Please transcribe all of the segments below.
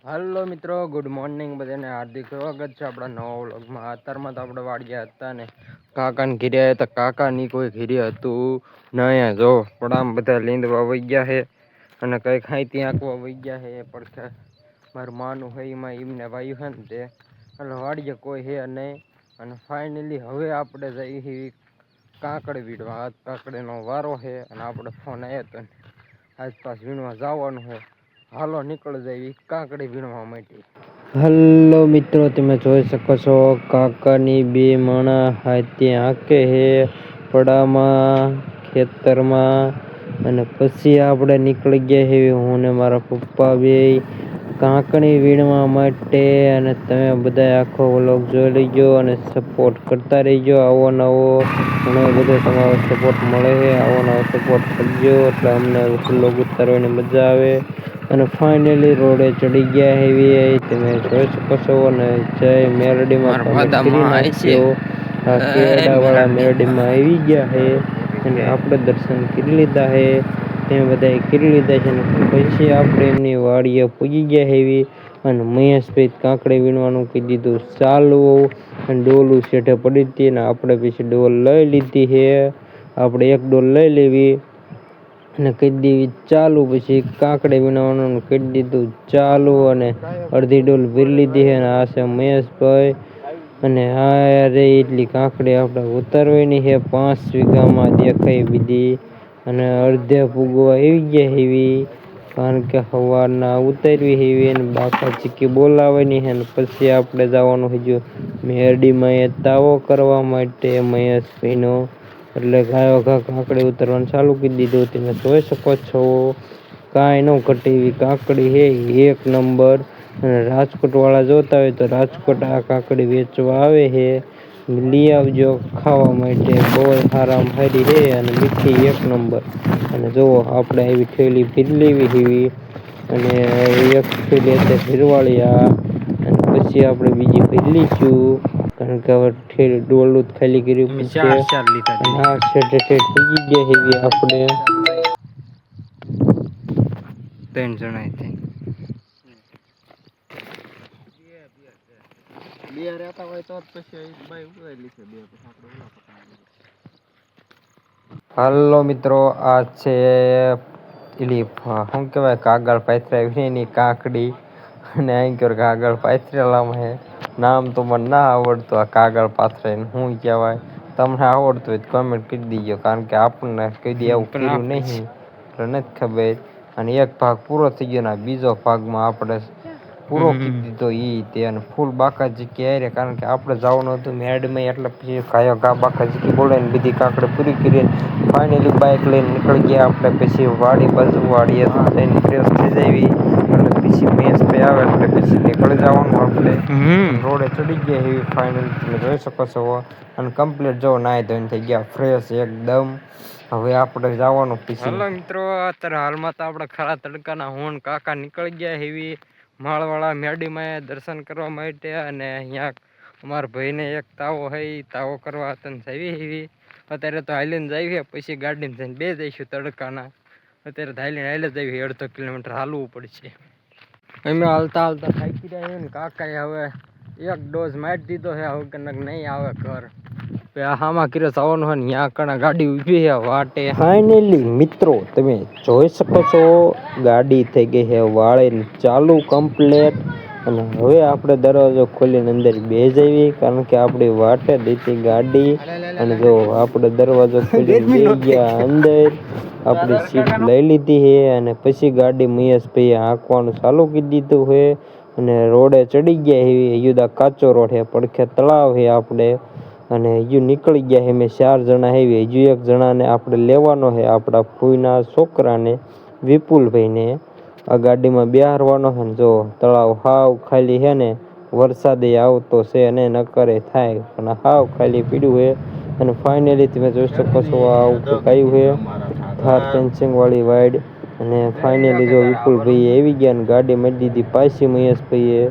Hello મિત્રો, good morning બધાને હાર્દિક સ્વાગત છે આપણા નવા વ્લોગમાં. અત્યારમાં તો આપણે વાડિયા હતા ને કાકાને ઘીરે તો કાકાની કોઈ ઘીરે હતું નહીં. જો પણ આમ બધા લીંદવા વહી ગયા છે અને કઈ ખાઈતી આંકવા વહી ગયા છે. પડખે મારું માનું હોય એમાં એમને વાયુ છે ને તે એટલે વાડીએ કોઈ છે નહીં. અને ફાઇનલી હવે આપણે જઈ કાંકડ વીણવા. આજ કાકડીનો વારો છે અને આપણે ફોન આવ્યો હતો ને આસપાસ વીણવા જવાનું છે. હાલો નીકળી જાય કાંકડી વીણવા માટે. હલો મિત્રો, તમે જોઈ શકો છો કાકાની બે માણા હાથે હાંકે છે પડામાં ખેતરમાં. અને પછી આપણે નીકળી ગયા છે હું ને મારા પપ્પા બે કાંકડી વીણવા માટે. અને તમે બધા આખો વ્લોગ જોઈ લેજો અને સપોર્ટ કરતા રહીજો. આવો નવો ઘણો બધો તમારો સપોર્ટ મળે છે. આવો નવો સપોર્ટ કરજો એટલે અમને વ્લોગ ઉતારવાની મજા આવે. અને ફાઇનલી રોડે ચડી ગયા હેવી તમે જોઈ શકો છો. અને જય મેરડીમાં કેડાવાળા મેરડીમાં આવી ગયા છે અને આપણે દર્શન કરી લીધા છે. તમે બધાએ કરી લીધા છે. પછી આપણે એમની વાડીએ પૂગી ગયા હેવી અને મહેશભાઈ કાંકડી વીણવાનું કહી દીધું ચાલુ. અને ડોલું શેઠે પડી હતી ને આપણે પછી ડોલ લઈ લીધી છે. આપણે એક ડોલ લઈ લેવી અને કહી દેવી ચાલુ. પછી કાંકડી વીણવાનું કહી દીધું ચાલુ અને અડધી ડોલ ભરી લીધી છે. અને આ છે મહેશભાઈ અને આ રે એટલી કાંકડી આપણે ઉતારવાની છે. 5 વીઘામાં દેખાઈ બીધી અને અડધે પૂગવા આવી ગયા હેવી કારણ કે સવારના ઉતારવી હેવી અને બાકા ચીકી બોલાવવાની છે. ને પછી આપણે જવાનું હજુ મેરડીમાં એ તાવો કરવા માટે મહેશભાઈનો. એટલે ગાયો ઘા કાંકડી ઉતારવાનું ચાલુ કરી દીધું. તમે જોઈ શકો છો કાંઈ ન ઘટે એવી કાંકડી છે એક નંબર. અને રાજકોટ વાળા જોતા હોય તો રાજકોટ આ કાંકડી વેચવા આવે છે. લઈ આવજો ખાવા માટે. બહુ સારામાં સારી છે અને મીઠી એક નંબર. અને જુઓ આપણે આવી થેલી ભરી લેવી એવી અને એક થેલી ભરવાળી અને પછી આપણે બીજી ભરી લઈશું કારણ કે હવે થેલી ડોલું જ ખાલી કર્યું પછી થઈ ગયા એવી આપણે 3 જણા થઈ. બે રહેતા હોય તો પછી બાઈ ઉગાડેલી છે બે. હાલો મિત્રો, આ છે એલી શું કહેવાય કાગળ પાથરા એની કાંકડી. અને અહીં કયો કાગળ પાથરેલામાં છે. નામ તો મને ના આવડતું. આ કાગળ પાથરાને શું કહેવાય તમને આવડતું હોય તો કમેન્ટ કરી દીજો કારણ કે આપણને કઈ દે એવું કર્યું નહીં એટલે નથી ખબર. અને એક ભાગ પૂરો થઈ ગયો ને બીજો ભાગમાં આપણે પૂરો કરી દીધો તે. અને ફૂલ બાકા જીકી આવી કારણ કે આપણે જવાનું હતું મેરડીમાં એટલે પછી ગાયો ઘા બાકા જીકી બોલાવીને બધી કાંકડી પૂરી કરી. ફાઇનલી બાઇક લઈને નીકળી ગયા આપણે પછી વાડી બાજુ. વાડીએ જઈને ફ્રેશ થઈ જવી અને પછી મહેશભાઈ આવે એટલે પછી નીકળી જવાનું આપણે. રોડે ચડી ગયા એવી ફાઇનલી તમે જોઈ શકો છો. અને કમ્પ્લીટ જો નાહી ધોઈને થઈ ગયા ફ્રેશ એકદમ. હવે આપણે જવાનું પછી. હાલો મિત્રો, અત્યારે હાલમાં તો આપણે ખરા તડકાના હું કાકા નીકળી ગયા એવી માળવાળા મેરડીમાં દર્શન કરવા માટે. અને અહીંયા અમારા ભાઈને એક તાવો હે તાવો કરવા હતા એવી અત્યારે તો હાલીને જઈએ પછી ગાડીને જઈને બે જઈશું તડકાના. અત્યારે તો હાલે જઈએ 1.5 કિલોમીટર હાલવું પડશે. અમે હાલતા હાલતા થાકી રહ્યા ને કાકાએ હવે એક ડોઝ મારી દીધો છે. હવે કનક નહીં આવે ઘર આમાં કિરે જવાનું હોય ને ત્યાં કણા ગાડી ઊભી છે વાટે. ફાઇનલી મિત્રો તમે જોઈ શકો છો ગાડી થઈ ગઈ છે વાળે ચાલુ કમ્પ્લેટ. અને હવે આપણે દરવાજો ખોલીને અંદર બેસી જઈએ કારણ કે આપણી વાટે દીધી ગાડી. અને જો આપણે દરવાજો ખોલીને બેસી ગયા અંદર. આપણી સીટ લઈ લીધી છે અને પછી ગાડી મહેશભાઈએ હાંકવાનું ચાલુ કરી દીધું છે. અને રોડે ચડી ગયા એવી યુદા કાચો રોડ છે પડખે તળાવ છે આપણે. અને હજુ નીકળી ગયા છે મેં 4 જણા એવી. હજુ એક જણાને આપણે લેવાનો છે આપણા ફૂઈના છોકરાને વિપુલભાઈને આ ગાડીમાં બેહારવાનો છે. ને જો તળાવ હાવ ખાલી છે ને વરસાદે આવતો છે અને ન કરે થાય પણ હાવ ખાલી પીડ્યું છે. અને ફાઇનલી તમે જોઈ શકો છો આવું આવ્યું છે થાર ફેન્સિંગ વાળી વાઇડ. અને ફાઇનલી જો વિપુલભાઈએ આવી ગયા ને ગાડી મારી દીધી પાછી મહેશભાઈએ.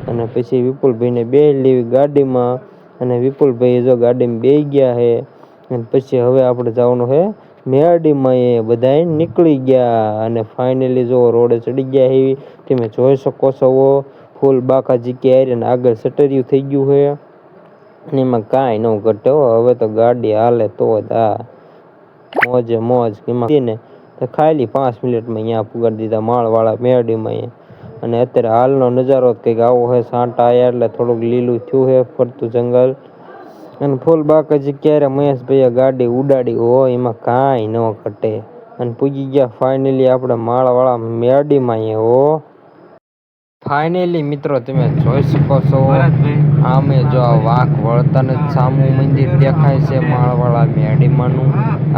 અને પછી વિપુલભાઈને બેસી લેવી ગાડીમાં. અને વિપુલભાઈ જો ગાડીમાં બેસી ગયા છે. અને પછી હવે આપણે જવાનું છે મેરડીમાં એ બધા નીકળી ગયા અને ફાઇનલી જો રોડે ચડી ગયા એવી તમે જોઈ શકો છો. ફૂલ બાકા જીકી આવીને આગળ સટર્યું થઈ ગયું છે અને એમાં કાંઈ ન ઘટે. હવે તો ગાડી હાલે તો જ આ મોજે મોજ ને ખાલી 5 મિનિટમાં અહીંયા પુગાડી દીધા માળવાળા મેરડીમાં. અને અત્યારે હાલનો નજારો કંઈક આવો છે. સાંટા આવ્યા એટલે થોડુંક લીલું થયું છે ફરતું જંગલ. અને ફૂલ બાકાજી ક્યારે મહેશભાઈએ ગાડી ઉડાડી હોય એમાં કાંઈ ન ઘટે. અને પૂગી ગયા ફાઇનલી આપણે માળવાળા મેરડીમાં હો. ફાઇનલી મિત્રો તમે જોઈ શકો છો આમે જો આ વાંક વળતાને સામું મંદિર દેખાય છે માળવાળા મેરડીમાંનું.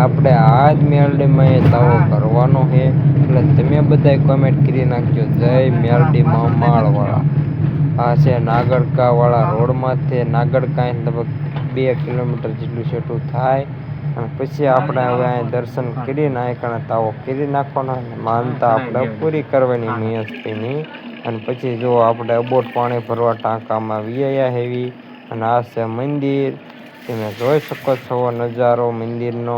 આપણે આ જ મેરડીમાં તાવો કરવાનો છે એટલે તમે બધા કોમેન્ટ કરી નાખજો જય મેરડીમાં માળવાળા. આ છે નાગડકા વાળા રોડમાંથી. નાગડકા લગભગ 2 કિલોમીટર જેટલું છેટું થાય. અને પછી આપણે હવે અહીં દર્શન કરીને અહીં તાવો કરી નાખવાનો માનતા આપણે પૂરી કરવાની મહેશભાઈની. અને પછી જો આપણે અબોટ પાણી ભરવા ટાંકામાં વ્યાયા હેવી. અને આ છે મંદિર. તમે જોઈ શકો છો નજારો મંદિરનો.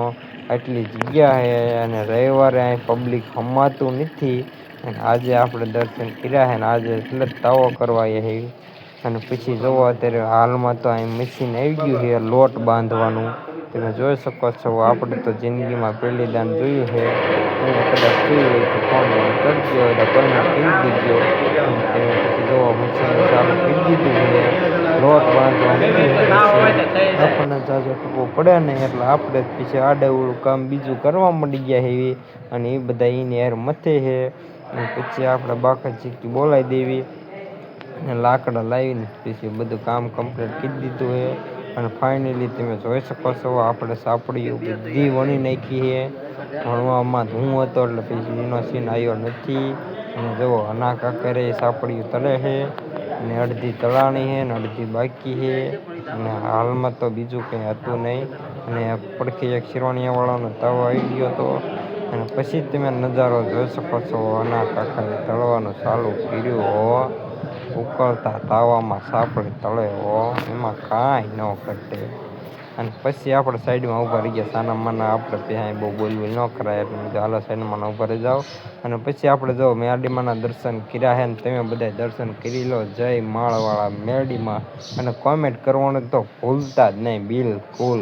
આટલી જગ્યા છે અને રવિવારે અહીં પબ્લિક હમાતું નથી. અને આજે આપણે દર્શન કર્યા છે ને આજે એટલે તાવો કરવા હેવી. અને પછી જોવો અત્યારે હાલમાં તો અહીં મશીન આવી ગયું છે લોટ બાંધવાનું. તમે જોઈ શકો છો. આપણે તો જિંદગીમાં પહેલી દાન જોયું છે. કદાચ જોયું હોય તો કોમેન્ટ કરજો એટલે કોમેન્ટ કરી દીજો. તમે પછી જોવા મશીન ચાલુ કરી દીધું છે લોટ બાંધવાનું. આપણને જાજો ટૂંકો પડે ને એટલે આપણે પછી આડેવડું કામ બીજું કરવા મળી ગયા એવી. અને એ બધા એની યાર મથે છે. અને પછી આપણે બાકા ચીકી બોલાવી દેવી અને લાકડા લાવીને પછી બધું કામ કમ્પ્લીટ કરી દીધું છે. અને ફાઇનલી તમે જોઈ શકો છો આપણે સાપડીઓ બધી વણી નાખી છે. વણવામાં હું હતો એટલે પછી એનો સીન આવ્યો નથી. અને જુઓ અના કાકરે સાપડીઓ તળે છે અને અડધી તળાણી છે ને અડધી બાકી છે. અને હાલમાં તો બીજું કંઈ હતું નહીં. અને પડખી એક શિરોણિયાવાળાનો તાવો આવી ગયો હતો. અને પછી તમે નજારો જોઈ શકો છો. અના કાકાએ તળવાનું ચાલુ કર્યું હો. ઉકળતા તાવામાં સાપડી તળે હો. એમાં કાંઈ ન ઘટે. અને પછી આપણે સાઈડમાં ઊભા રહી ગયા સાના માના. આપણે ત્યાં બહુ બોલવું ન કરાય એટલે હાલો સાઈડમાં ઊભા રહી જાઓ. અને પછી આપણે જો મેરડીમાંના દર્શન કર્યા છે ને તમે બધા દર્શન કરી લો જય માળવાળા મેરડીમાં. અને કોમેન્ટ કરવાનું તો ભૂલતા જ નહીં બિલકુલ.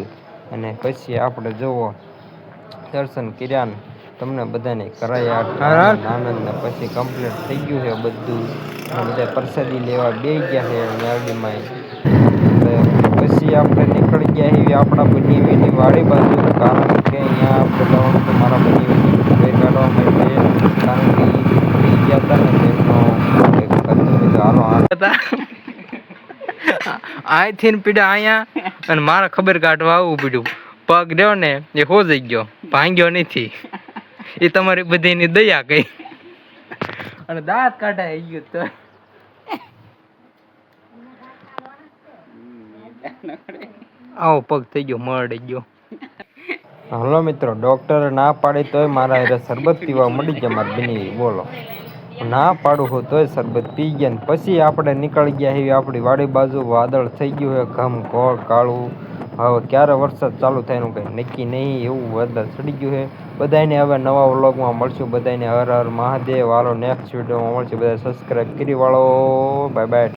અને પછી આપણે જુઓ દર્શન કર્યા ને તમને બધાને કરાયા આનંદ ને પછી કમ્પ્લીટ થઈ ગયું છે બધું. અને બધા પ્રસાદી લેવા બે ગયા છે મેરડીમાં. પછી આપણે નીકળી ગયા એવી આપણા બનીવીની વાડી બાજુ. કારણ કે અહીંયા આપણે જવાનું તો મારા બનીવીની ઘરે કાઢવા માટે. કારણ કે એ થઈ ગયા હતા ને તેમનો હાલો અહીંથી પીડા અહીંયા અને મારા ખબર કાઢવા આવવું પડ્યું. પગ રહ્યો ને એ હો જઈ ગયો ભાંગ્યો નથી. એ તમારી બધીની દયા કઈ. અને દાંત કાઢાઈ ગયું તો આવો પગ થઈ ગયો મળી ગયો. હલો મિત્રો ડોક્ટરે ના પાડી તોય મારા એ શરબત પીવા મળી ગયા. મારે બની બોલો ના પાડું હું તોય શરબત પી ગયા. ને પછી આપણે નીકળી ગયા એવી આપણી વાડી બાજુ. વાદળ થઈ ગયું છે ઘમ ઘોળ કાળું. હવે ક્યારે વરસાદ ચાલુ થાય એનું કંઈ નક્કી નહીં એવું વાદળ ચડી ગયું છે. બધાને હવે નવા વ્લોગમાં મળશું. બધાને હર હર મહાદેવ. વાળો નેક્સ્ટ વિડીયોમાં મળશે. બધા સબસ્ક્રાઈબ કરી વાળો. Bye bye.